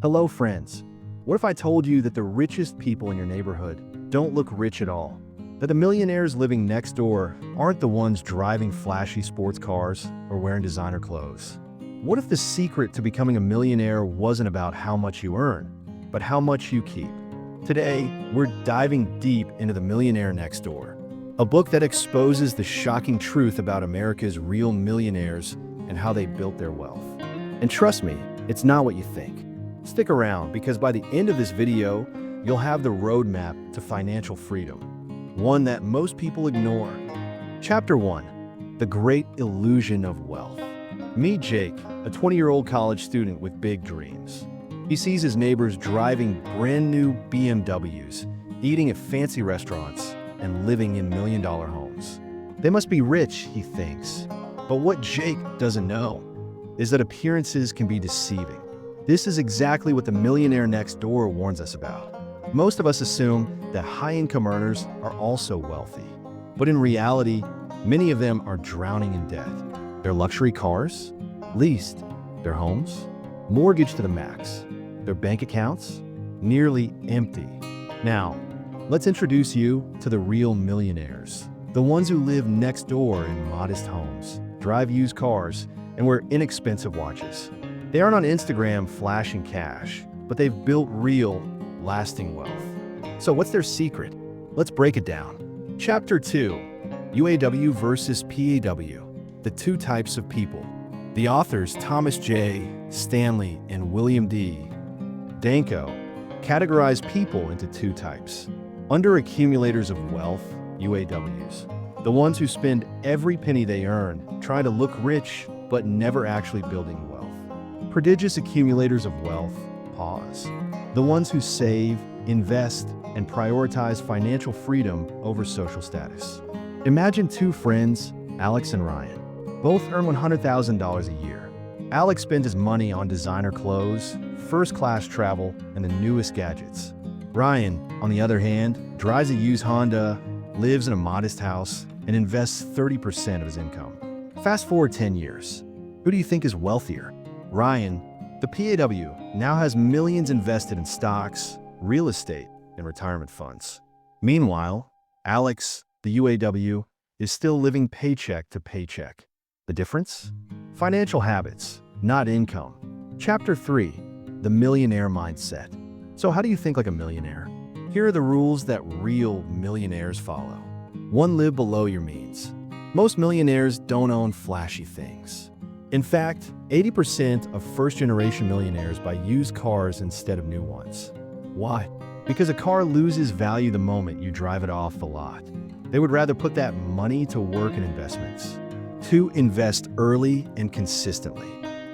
Hello, friends. What if I told you that the richest people in your neighborhood don't look rich at all? That the millionaires living next door aren't the ones driving flashy sports cars or wearing designer clothes? What if the secret to becoming a millionaire wasn't about how much you earn, but how much you keep? Today, we're diving deep into The Millionaire Next Door, a book that exposes the shocking truth about America's real millionaires and how they built their wealth. And trust me, it's not what you think. Stick around, because by the end of this video, you'll have the roadmap to financial freedom, one that most people ignore. Chapter 1. The Great Illusion of Wealth. Meet Jake, a 20-year-old college student with big dreams. He sees his neighbors driving brand new BMWs, eating at fancy restaurants, and living in million-dollar homes. They must be rich, he thinks. But what Jake doesn't know is that appearances can be deceiving. This is exactly what The Millionaire Next Door warns us about. Most of us assume that high-income earners are also wealthy. But in reality, many of them are drowning in debt. Their luxury cars, leased. Their homes, mortgaged to the max. Their bank accounts, nearly empty. Now, let's introduce you to the real millionaires. The ones who live next door in modest homes, drive used cars, and wear inexpensive watches. They aren't on Instagram flashing cash, but they've built real, lasting wealth. So what's their secret? Let's break it down. Chapter 2. UAW versus PAW. The two types of people. The authors Thomas J. Stanley and William D. Danko categorize people into two types. Under accumulators of wealth, UAWs. The ones who spend every penny they earn trying to look rich, but never actually building wealth. Prodigious accumulators of wealth, pause. The ones who save, invest, and prioritize financial freedom over social status. Imagine two friends, Alex and Ryan. Both earn $100,000 a year. Alex spends his money on designer clothes, first-class travel, and the newest gadgets. Ryan, on the other hand, drives a used Honda, lives in a modest house, and invests 30% of his income. Fast forward 10 years. Who do you think is wealthier? Ryan, the PAW, now has millions invested in stocks, real estate, and retirement funds. Meanwhile, Alex, the UAW, is still living paycheck to paycheck. The difference? Financial habits, not income. Chapter 3. The Millionaire Mindset. So how do you think like a millionaire? Here are the rules that real millionaires follow. 1. Live below your means. Most millionaires don't own flashy things. In fact, 80% of first-generation millionaires buy used cars instead of new ones. Why? Because a car loses value the moment you drive it off the lot. They would rather put that money to work in investments. 2. Invest early and consistently.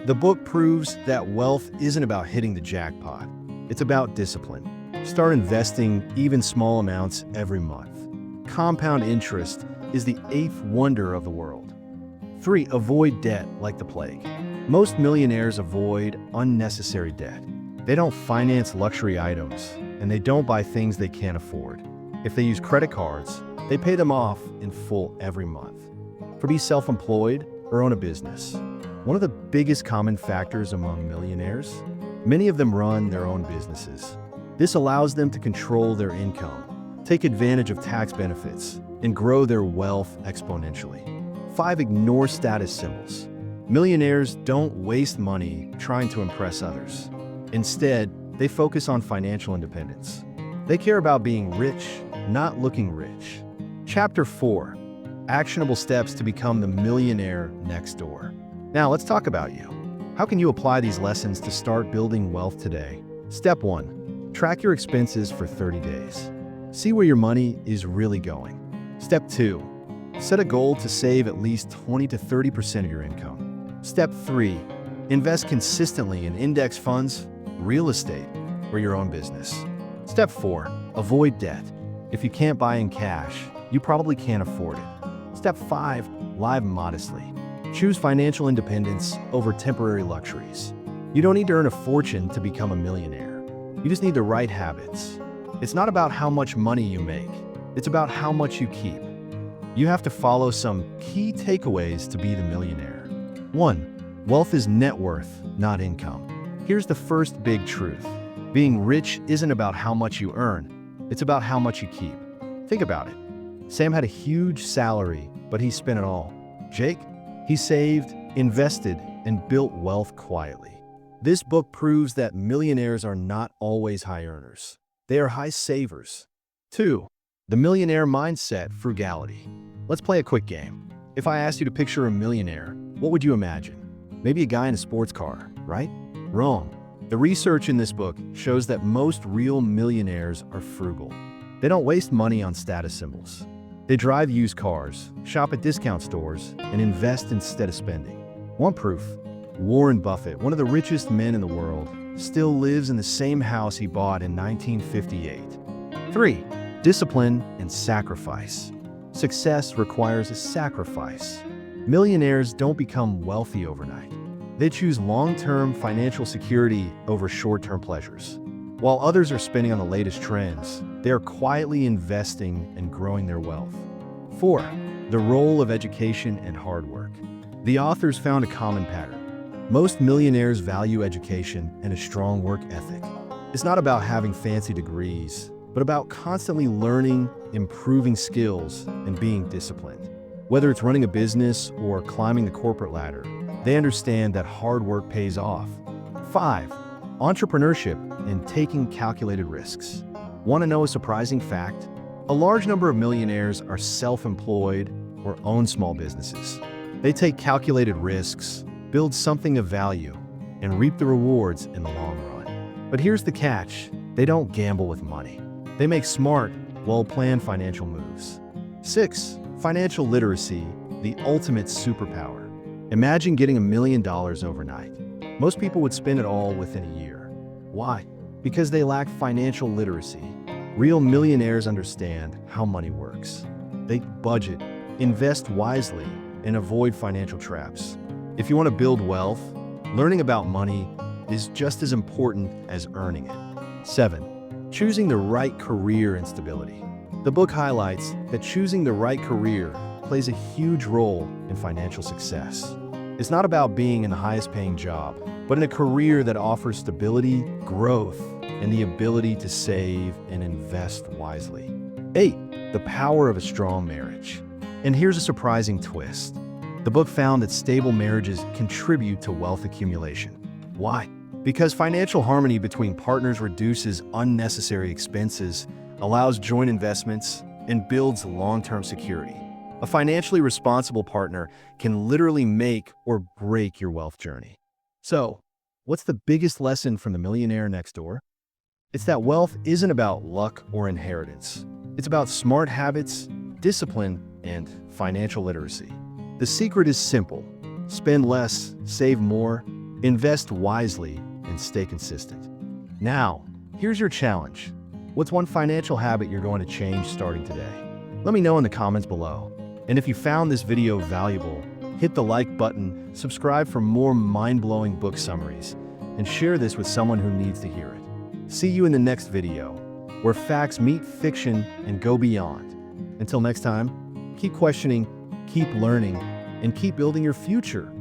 The book proves that wealth isn't about hitting the jackpot. It's about discipline. Start investing even small amounts every month. Compound interest is the 8th wonder of the world. 3. Avoid debt like the plague. Most millionaires avoid unnecessary debt. They don't finance luxury items, and they don't buy things they can't afford. If they use credit cards, they pay them off in full every month. For be self-employed or own a business. One of the biggest common factors among millionaires, many of them run their own businesses. This allows them to control their income, take advantage of tax benefits, and grow their wealth exponentially. 5. Ignore status symbols. Millionaires don't waste money trying to impress others. Instead, they focus on financial independence. They care about being rich, not looking rich. Chapter 4. Actionable steps to become the millionaire next door. Now let's talk about you. How can you apply these lessons to start building wealth today? Step 1. Track your expenses for 30 days. See where your money is really going. Step 2. Set a goal to save at least 20 to 30% of your income. Step 3. Invest consistently in index funds, real estate, or your own business. Step 4. Avoid debt. If you can't buy in cash, you probably can't afford it. Step 5. Live modestly. Choose financial independence over temporary luxuries. You don't need to earn a fortune to become a millionaire. You just need the right habits. It's not about how much money you make. It's about how much you keep. You have to follow some key takeaways to be the millionaire. 1. Wealth is net worth, not income. Here's the first big truth. Being rich isn't about how much you earn, it's about how much you keep. Think about it. Sam had a huge salary, but he spent it all. Jake? He saved, invested, and built wealth quietly. This book proves that millionaires are not always high earners. They are high savers. 2. The millionaire mindset, frugality. Let's play a quick game. If I asked you to picture a millionaire, what would you imagine? Maybe a guy in a sports car, right? Wrong. The research in this book shows that most real millionaires are frugal. They don't waste money on status symbols. They drive used cars, shop at discount stores, and invest instead of spending. Want proof? Warren Buffett, one of the richest men in the world, still lives in the same house he bought in 1958. 3. Discipline and sacrifice. Success requires a sacrifice. Millionaires don't become wealthy overnight. They choose long-term financial security over short-term pleasures. While others are spending on the latest trends, they are quietly investing and growing their wealth. 4. The role of education and hard work. The authors found a common pattern. Most millionaires value education and a strong work ethic. It's not about having fancy degrees, but about constantly learning, improving skills, and being disciplined. Whether it's running a business or climbing the corporate ladder, they understand that hard work pays off. 5. Entrepreneurship and taking calculated risks. Want to know a surprising fact? A large number of millionaires are self-employed or own small businesses. They take calculated risks, build something of value, and reap the rewards in the long run. But here's the catch. They don't gamble with money. They make smart, well-planned financial moves. 6. Financial literacy, the ultimate superpower. Imagine getting $1 million overnight. Most people would spend it all within a year. Why? Because they lack financial literacy. Real millionaires understand how money works. They budget, invest wisely, and avoid financial traps. If you want to build wealth, learning about money is just as important as earning it. 7. Choosing the right career and stability. The book highlights that choosing the right career plays a huge role in financial success. It's not about being in the highest paying job, but in a career that offers stability, growth, and the ability to save and invest wisely. 8. The power of a strong marriage. And here's a surprising twist. The book found that stable marriages contribute to wealth accumulation. Why? Because financial harmony between partners reduces unnecessary expenses, allows joint investments, and builds long-term security. A financially responsible partner can literally make or break your wealth journey. So, what's the biggest lesson from the Millionaire Next Door? It's that wealth isn't about luck or inheritance. It's about smart habits, discipline, and financial literacy. The secret is simple. Spend less, save more, invest wisely, and stay consistent. Now, here's your challenge. What's one financial habit you're going to change starting today? Let me know in the comments below. And if you found this video valuable, hit the like button, subscribe for more mind-blowing book summaries, and share this with someone who needs to hear it. See you in the next video, where facts meet fiction and go beyond. Until next time, keep questioning, keep learning, and keep building your future.